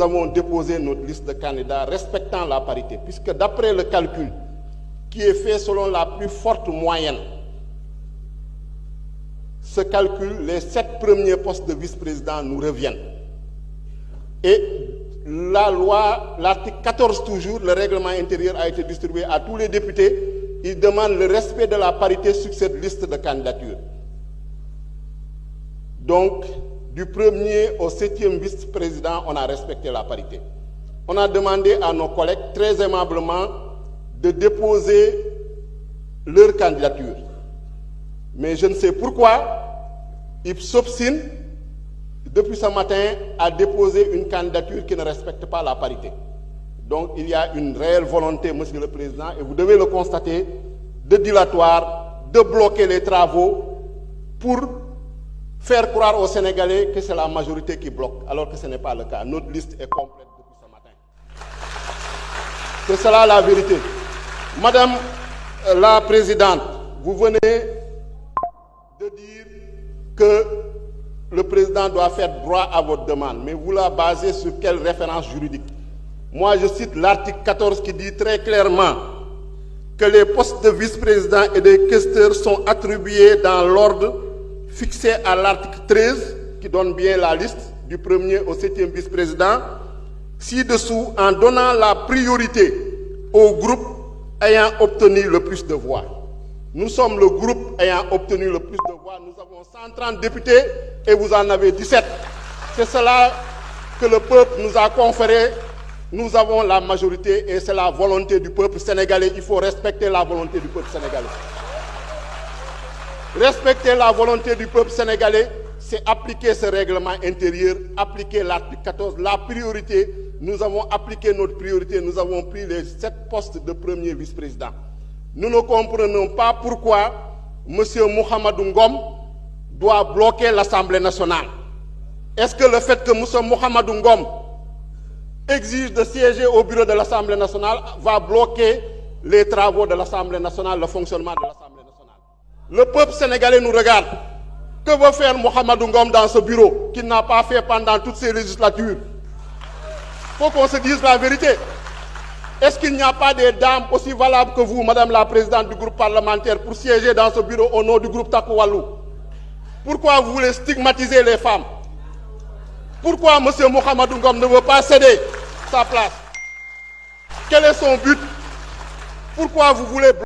avons déposé notre liste de candidats respectant la parité, puisque d'après le calcul qui est fait selon la plus forte moyenne, ce calcul, les 7 premiers postes de vice-président nous reviennent. Et la loi, l'article 14 toujours, le règlement intérieur a été distribué à tous les députés. Il demande le respect de la parité sur cette liste de candidatures. Donc, du 1er au 7e vice-président, on a respecté la parité. On a demandé à nos collègues, très aimablement, de déposer leur candidature. Mais je ne sais pourquoi, ils s'obstinent depuis ce matin à déposer une candidature qui ne respecte pas la parité. Donc il y a une réelle volonté, Monsieur le Président, et vous devez le constater, de dilatoire, de bloquer les travaux pour faire croire aux Sénégalais que c'est la majorité qui bloque, alors que ce n'est pas le cas. Notre liste est complète depuis ce matin. C'est cela la vérité. Madame la Présidente, vous venez de dire que le président doit faire droit à votre demande, mais vous la basez sur quelle référence juridique? Moi, je cite l'article 14 qui dit très clairement que les postes de vice-président et de questeurs sont attribués dans l'ordre fixé à l'article 13, qui donne bien la liste du 1er au 7e vice-président, ci-dessous en donnant la priorité au groupe ayant obtenu le plus de voix. Nous sommes le groupe ayant obtenu le plus de voix. Nous avons 130 députés et vous en avez 17. C'est cela que le peuple nous a conféré. Nous avons la majorité et c'est la volonté du peuple sénégalais. Il faut respecter la volonté du peuple sénégalais. Respecter la volonté du peuple sénégalais, c'est appliquer ce règlement intérieur, appliquer l'article 14. La priorité, nous avons appliqué notre priorité. Nous avons pris les 7 postes de premier vice-président. Nous ne comprenons pas pourquoi M. Mohamedou Ngom doit bloquer l'Assemblée nationale. Est-ce que le fait que M. Mohamedou Ngom exige de siéger au bureau de l'Assemblée nationale va bloquer les travaux de l'Assemblée nationale, le fonctionnement de l'Assemblée nationale? Le peuple sénégalais nous regarde. Que veut faire Mohamedou Ngom dans ce bureau qu'il n'a pas fait pendant toutes ces législatures? Il faut qu'on se dise la vérité. Est-ce qu'il n'y a pas des dames aussi valables que vous, Madame la Présidente du groupe parlementaire, pour siéger dans ce bureau au nom du groupe Takku Wallu? Pourquoi vous voulez stigmatiser les femmes? Pourquoi M. Mohamedou Ngom ne veut pas céder sa place? Quel est son but? Pourquoi vous voulez